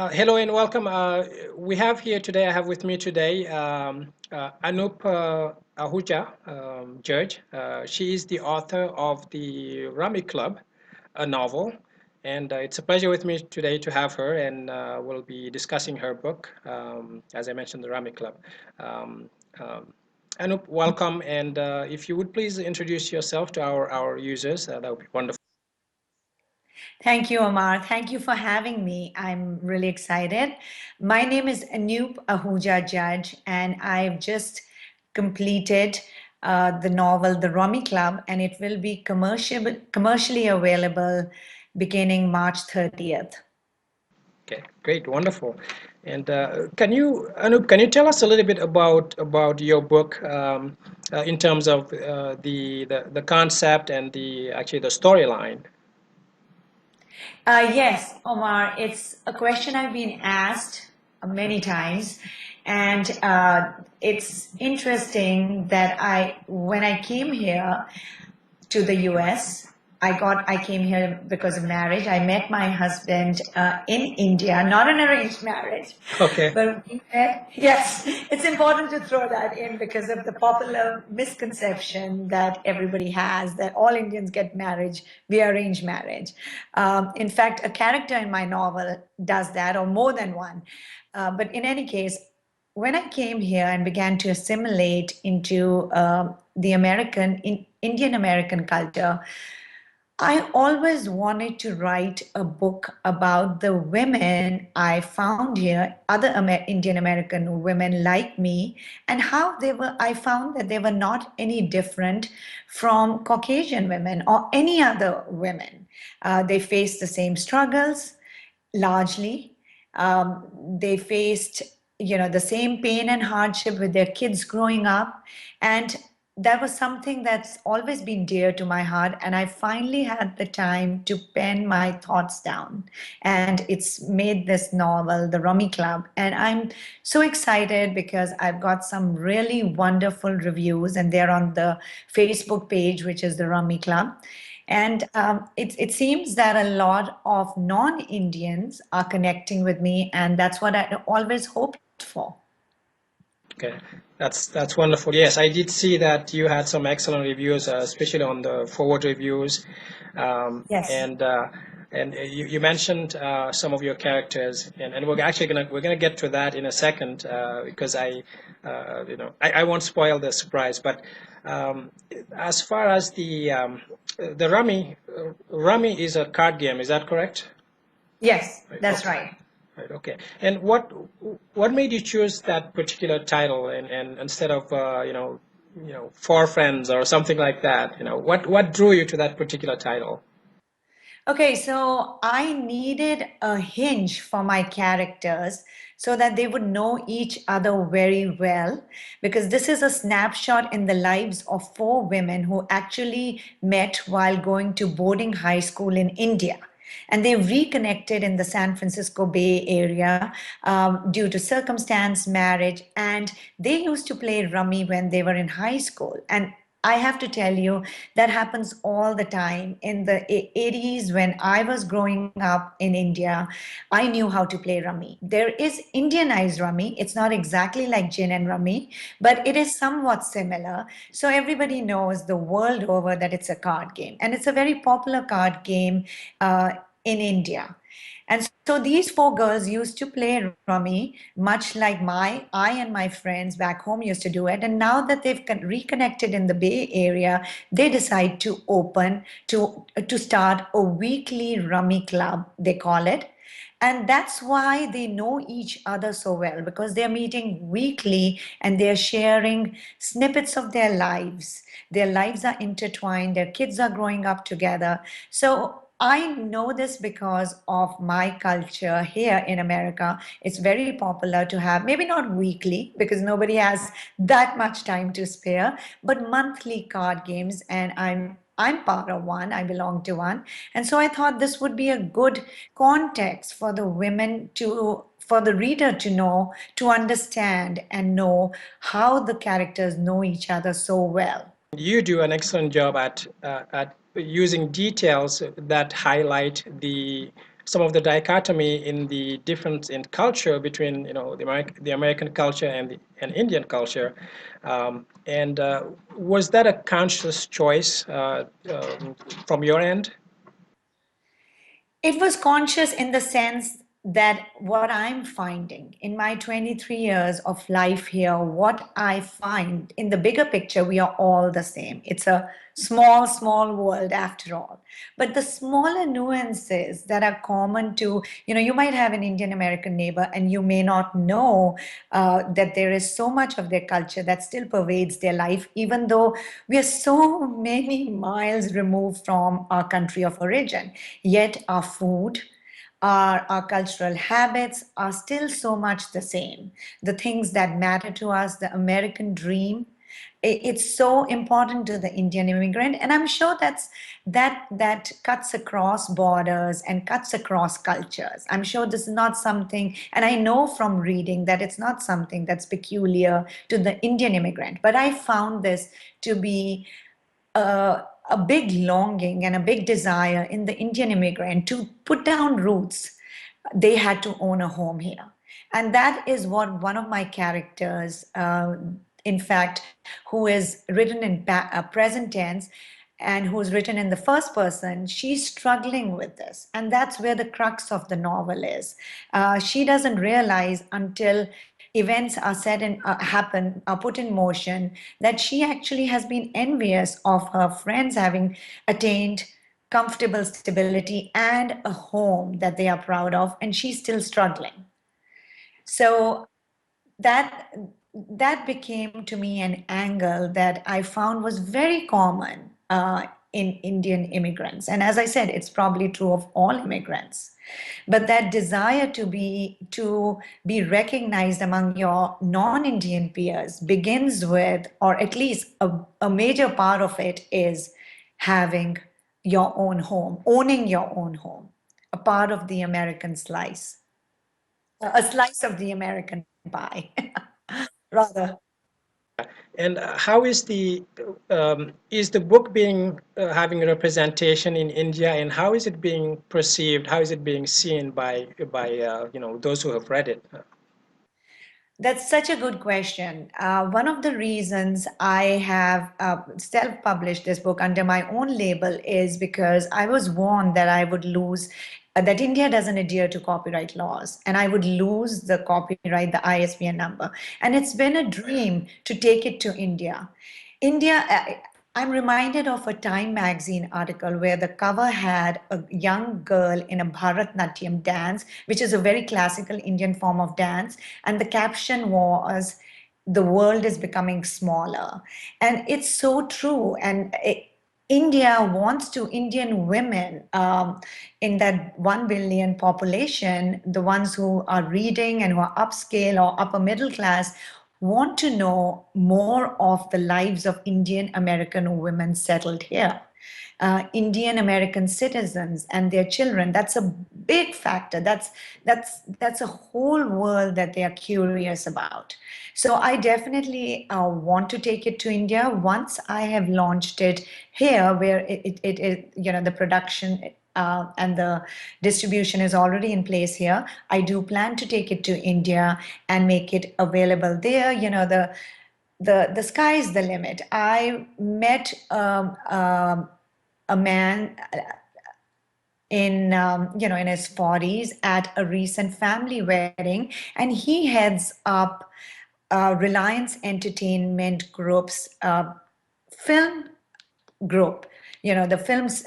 Hello and welcome. We have here today, I have with me today Anoop Ahuja Judge. She is the author of the Rummy Club, a novel. And it's a pleasure with me today to have her, and we'll be discussing her book, as I mentioned, the Rummy Club. Um, um, Anoop, welcome. And if you would please introduce yourself to our users, that would be wonderful. Thank you, Oumar. Thank you for having me. I'm really excited. My name is Anoop Ahuja Judge, and I've just completed the novel The Rummy Club, and it will be commercially available beginning March 30th. Okay, great, wonderful. And can you, Anup, can you tell us a little bit about your book in terms of the concept and the actually the storyline? Yes, Omar, it's a question I've been asked many times. And it's interesting that when I came here to the US, I came here because of marriage. I met my husband in India, not an arranged marriage, Okay. but we met, yes, it's important to throw that in because of the popular misconception that everybody has that all Indians get marriage via arranged marriage. In fact, a character in my novel does that, or more than one. But in any case, when I came here and began to assimilate into the Indian American culture, I always wanted to write a book about the women I found here, other Indian American women like me, and how I found that they were not any different from Caucasian women or any other women. They faced the same struggles largely. They faced, the same pain and hardship with their kids growing up. And that was something that's always been dear to my heart. And I finally had the time to pen my thoughts down. And it's made this novel, The Rummy Club. And I'm so excited because I've got some really wonderful reviews, and they're on the Facebook page, which is The Rummy Club. And it seems that a lot of non-Indians are connecting with me, and that's what I always hoped for. Okay, that's wonderful. Yes, I did see that you had some excellent reviews, especially on the forward reviews, Yes. and you mentioned some of your characters, and we're actually gonna get to that in a second because I won't spoil the surprise, but as far as the Rummy is a card game, is that correct? Yes, Right, that's okay. right. Right, okay. And what made you choose that particular title and instead of Four Friends or something like that? What drew you to that particular title? Okay, so I needed a hinge for my characters so that they would know each other very well, because this is a snapshot in the lives of four women who actually met while going to boarding high school in India. And they reconnected in the San Francisco Bay Area due to circumstance, marriage, and they used to play rummy when they were in high school. And I have to tell you, that happens all the time. In the 80s, when I was growing up in India, I knew how to play rummy. There is Indianized rummy. It's not exactly like gin and rummy, but it is somewhat similar. So everybody knows the world over that it's a card game. And it's a very popular card game in India. And so these four girls used to play rummy, much like I and my friends back home used to do it. And now that they've reconnected in the Bay Area, they decide to start a weekly rummy club, they call it. And that's why they know each other so well, because they're meeting weekly and they're sharing snippets of their lives. Their lives are intertwined, their kids are growing up together. So I know this because of my culture here in America. It's very popular to have, maybe not weekly, because nobody has that much time to spare, but monthly card games. And I'm part of one, I belong to one. And so I thought this would be a good context for for the reader to know, to understand and know how the characters know each other so well. You do an excellent job at using details that highlight the some of the dichotomy in the difference in culture between the American culture and the and Indian culture. And was that a conscious choice from your end? It was conscious in the sense that what I'm finding in my 23 years of life here, what I find in the bigger picture, we are all the same. It's a small, small world after all. But the smaller nuances that are common to, you might have an Indian American neighbor and you may not know that there is so much of their culture that still pervades their life, even though we are so many miles removed from our country of origin. Yet our food, our cultural habits are still so much the same. The things that matter to us, the American dream, it's so important to the Indian immigrant, and I'm sure that cuts across borders and cuts across cultures. I'm sure this is not something, and I know from reading that it's not something that's peculiar to the Indian immigrant, but I found this to be a big longing and a big desire in the Indian immigrant to put down roots. They had to own a home here. And that is what one of my characters, in fact, who is written in present tense and who's written in the first person, she's struggling with this. And that's where the crux of the novel is. She doesn't realize until events are said and happen, are put in motion, that she actually has been envious of her friends having attained comfortable stability and a home that they are proud of, and she's still struggling. So that that became to me an angle that I found was very common in Indian immigrants. And as I said, it's probably true of all immigrants. But that desire to be recognized among your non-Indian peers begins with, or at least a major part of it is having your own home, owning your own home, a part of the American slice, a slice of the American pie, rather. Yeah. And how is the book being having a representation in India, and how is it being perceived? How is it being seen by those who have read it? That's such a good question. One of the reasons I have self published this book under my own label is because I was warned that I would lose, that India doesn't adhere to copyright laws, and I would lose the copyright, the ISBN number. And it's been a dream to take it to India. India, I'm reminded of a Time magazine article where the cover had a young girl in a Bharatnatyam dance, which is a very classical Indian form of dance, and the caption was, "The world is becoming smaller." And it's so true. And India wants to, Indian women in that 1 billion population, the ones who are reading and who are upscale or upper middle class, want to know more of the lives of Indian American women settled here. Indian American citizens and their children. That's a big factor. That's a whole world that they are curious about. So I definitely want to take it to India once I have launched it here, where the production and the distribution is already in place here. I do plan to take it to India and make it available there. The sky is the limit. I met a man in his 40s at a recent family wedding, and he heads up Reliance Entertainment Group's film group, the film's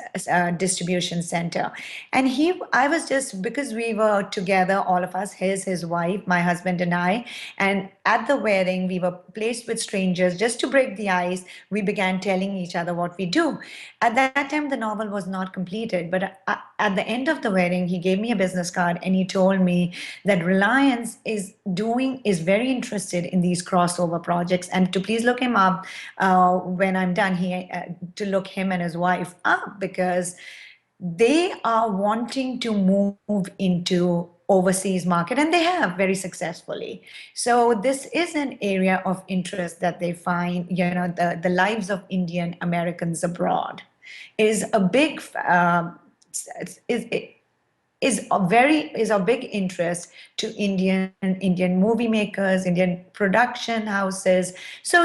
distribution center. And I was just, because we were together, all of us, his wife, my husband, and I, and at the wedding we were placed with strangers. Just to break the ice, we began telling each other what we do. At that time the novel was not completed, but at the end of the wedding he gave me a business card and he told me that Reliance is very interested in these crossover projects, and to please look him up when I'm done, to look him and his wife up, because they are wanting to move into overseas market, and they have very successfully. So this is an area of interest that they find. The lives of Indian Americans abroad is a big is is of big interest to Indian movie makers, Indian production houses. So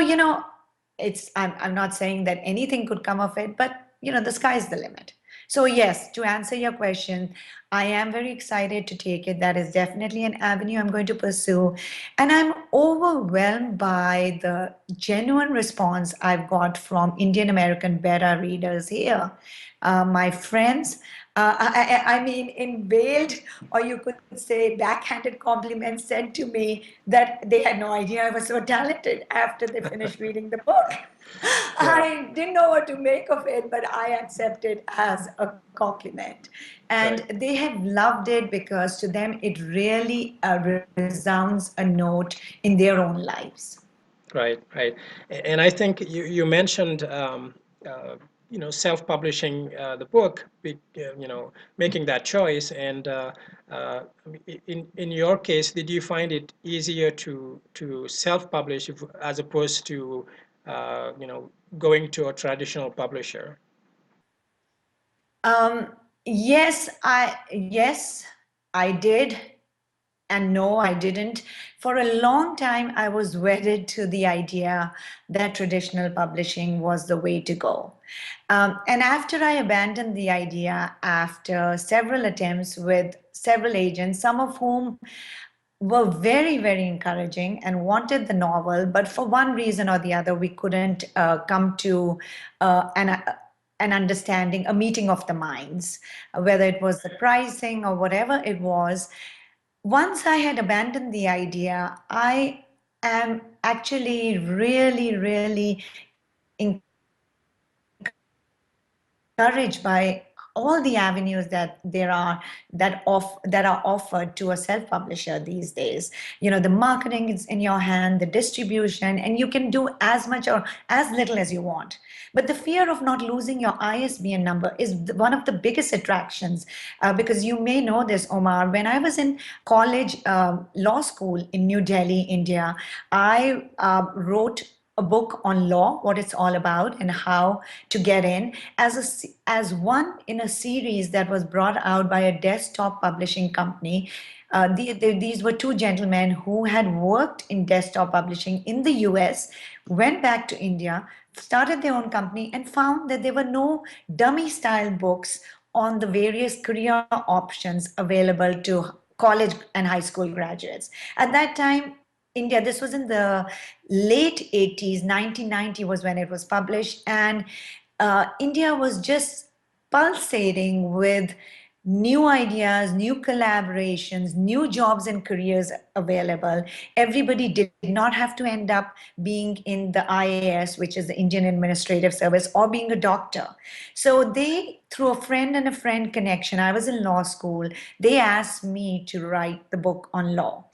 I'm not saying that anything could come of it, but the sky is the limit. So yes, to answer your question, I am very excited to take it. That is definitely an avenue I'm going to pursue. And I'm overwhelmed by the genuine response I've got from Indian American beta readers here. My friends, I mean, in veiled, or you could say backhanded compliments said to me that they had no idea I was so talented after they finished reading the book. Yeah, I didn't know what to make of it, but I accept it as a compliment. And right. they have loved it because to them it really resounds a note in their own lives. Right, right. And I think you mentioned, self-publishing the book, making that choice. And in your case, did you find it easier to self-publish as opposed to, going to a traditional publisher? Um, yes, I did. And no, I didn't. For a long time, I was wedded to the idea that traditional publishing was the way to go. And after I abandoned the idea after several attempts with several agents, some of whom were very, very encouraging and wanted the novel, but for one reason or the other, we couldn't come to an understanding, a meeting of the minds, whether it was the pricing or whatever it was. Once I had abandoned the idea, I am actually really, really encouraged by all the avenues that are offered to a self-publisher these days. The marketing is in your hand, the distribution, and you can do as much or as little as you want. But the fear of not losing your ISBN number is one of the biggest attractions. Because you may know this, Omar. When I was in college, law school in New Delhi, India, I wrote a book on law, what it's all about, and how to get in as one in a series that was brought out by a desktop publishing company. These were two gentlemen who had worked in desktop publishing in the US, went back to India, started their own company, and found that there were no dummy style books on the various career options available to college and high school graduates. At that time, India, this was in the late 80s, 1990 was when it was published, and India was just pulsating with new ideas, new collaborations, new jobs and careers available. Everybody did not have to end up being in the IAS, which is the Indian Administrative Service, or being a doctor. So they, through a friend and a friend connection, I was in law school, they asked me to write the book on law.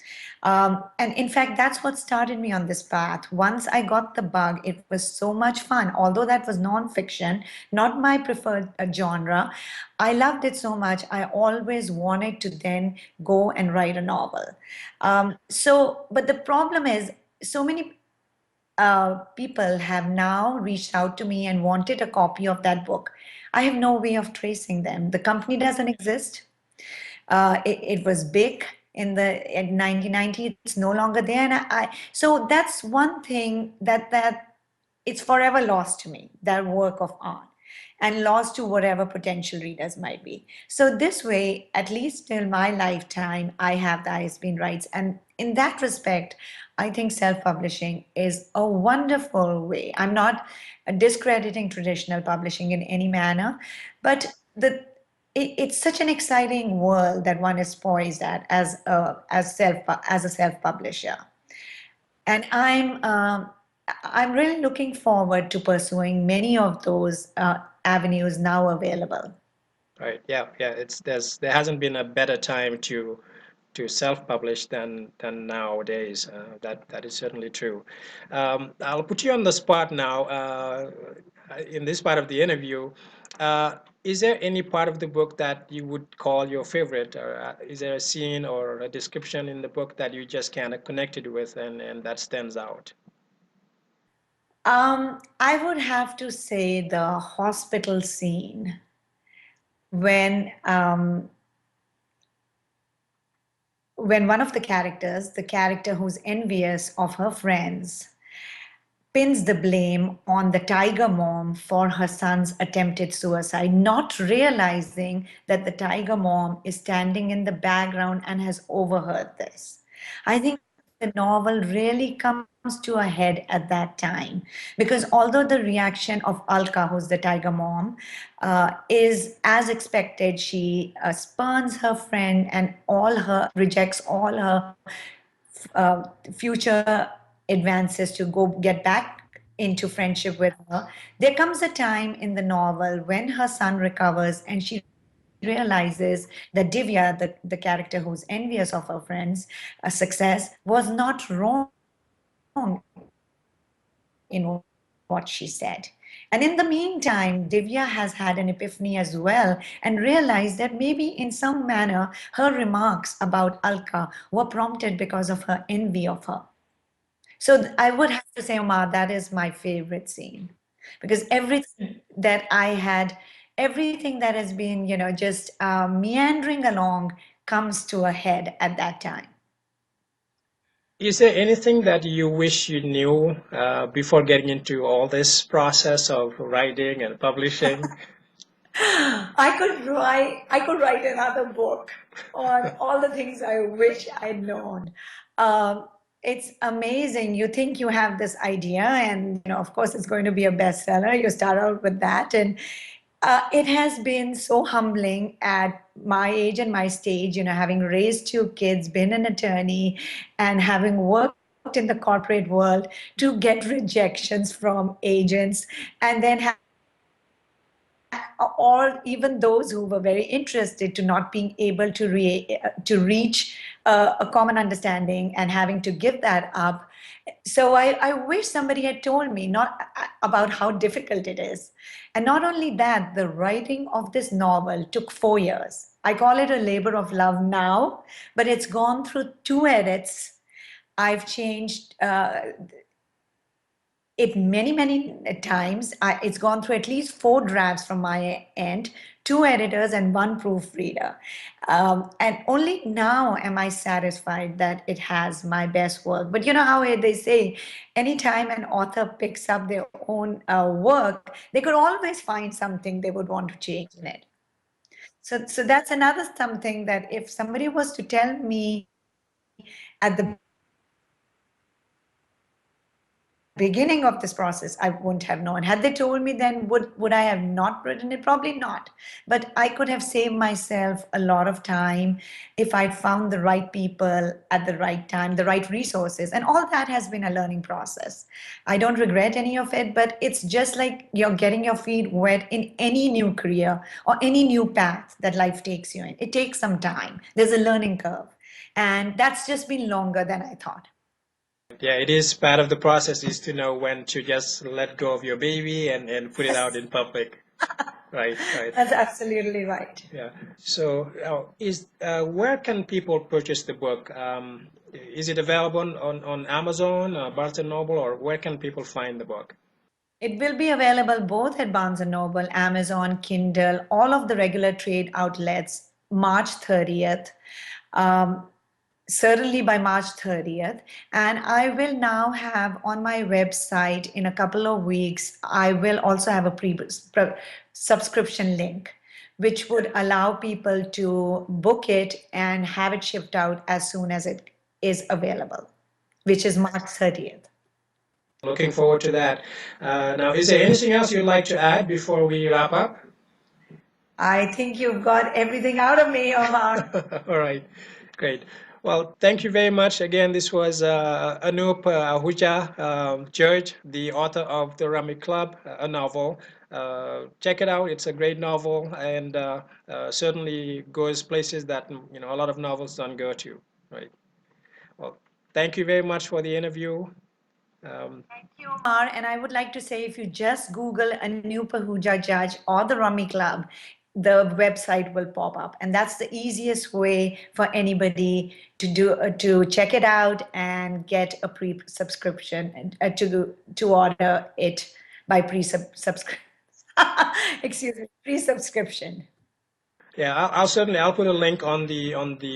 And in fact, that's what started me on this path. Once I got the bug, it was so much fun. Although that was nonfiction, not my preferred genre, I loved it so much. I always wanted to then go and write a novel. But the problem is, so many people have now reached out to me and wanted a copy of that book. I have no way of tracing them. The company doesn't exist. It was big in 1990. It's no longer there, and so that's one thing that it's forever lost to me. That work of art, and lost to whatever potential readers might be. So this way, at least till my lifetime, I have the ISBN rights, and in that respect, I think self-publishing is a wonderful way. I'm not discrediting traditional publishing in any manner, but it's such an exciting world that one is poised at as a self publisher, and I'm really looking forward to pursuing many of those avenues now available. Right. Yeah. Yeah. There hasn't been a better time to self-publish than nowadays. That is certainly true. I'll put you on the spot now. In this part of the interview, is there any part of the book that you would call your favorite, or is there a scene or a description in the book that you just kind of connected with and that stands out? I would have to say the hospital scene when when one of the character who's envious of her friends, pins the blame on the tiger mom for her son's attempted suicide, not realizing that the tiger mom is standing in the background and has overheard this. I think the novel really comes to a head at that time because although the reaction of Alka, who's the tiger mom, is as expected, she spurns her friend and all her rejects all her future advances to go get back into friendship with her. There comes a time in the novel when her son recovers and she realizes that Divya, the character who's envious of her friend's success, was not wrong in what she said. And in the meantime, Divya has had an epiphany as well and realized that maybe in some manner her remarks about Alka were prompted because of her envy of her. So I would have to say, Omar, that is my favorite scene because everything that has been, just meandering along comes to a head at that time. Is there anything that you wish you knew before getting into all this process of writing and publishing? I could write another book on all the things I wish I'd known. Um, it's amazing. You think you have this idea, and of course, it's going to be a bestseller. You start out with that, and it has been so humbling at my age and my stage. Having raised two kids, been an attorney, and having worked in the corporate world, to get rejections from agents, and then or even those who were very interested to not being able to reach a common understanding and having to give that up. So I wish somebody had told me not about how difficult it is. And not only that, the writing of this novel took 4 years. I call it a labor of love now, but it's gone through two edits. I've changed it many times. It's gone through at least four drafts from my end, two editors and one proofreader. And only now am I satisfied that it has my best work. But you know how they say, anytime an author picks up their own work, they could always find something they would want to change in it. So that's another something that if somebody was to tell me at the beginning of this process, I wouldn't have known. Had they told me then, would I have not written it? Probably not. But I could have saved myself a lot of time if I'd found the right people at the right time, the right resources, and all that has been a learning process. I don't regret any of it, but it's just like you're getting your feet wet in any new career or any new path that life takes you in. It takes some time. There's a learning curve. And that's just been longer than I thought. Yeah, it is part of the process is to know when to just let go of your baby and put it out in public. Right, right. That's absolutely right. Yeah. So, is where can people purchase the book? Is it available on Amazon, Barnes and Noble, or where can people find the book? It will be available both at Barnes& and Noble, Amazon, Kindle, all of the regular trade outlets, March 30th. Um, Certainly by March 30th. And I will now have on my website in a couple of weeks, I will also have a subscription link, which would allow people to book it and have it shipped out as soon as it is available, which is March 30th. Looking forward to that. Now, is there anything else you'd like to add before we wrap up? I think you've got everything out of me, Omar. All right, great. Well, thank you very much. Again, this was Anoop Ahuja Judge, the author of The Rummy Club, a novel. Check it out. It's a great novel and certainly goes places that a lot of novels don't go to. Right. Well, thank you very much for the interview. Um, Thank you, Omar. And I would like to say if you just Google Anoop Ahuja Judge or the Rummy Club, the website will pop up. And that's the easiest way for anybody to check it out and get a pre-subscription and to order it by pre-subscription. Excuse me, pre-subscription. Yeah, I'll put a link on the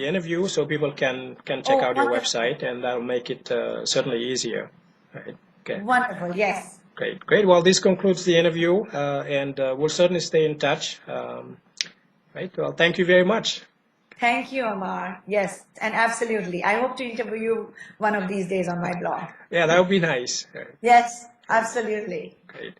interview so people can check Oh, out your wonderful. website, and that'll make it certainly easier. Right. Okay. Wonderful. Yes. Great. Great. Well, this concludes the interview, and we'll certainly stay in touch. Right. Well, thank you very much. Thank you, Omar. Yes, and absolutely. I hope to interview you one of these days on my blog. Yeah, that would be nice. Right. Yes, absolutely. Great.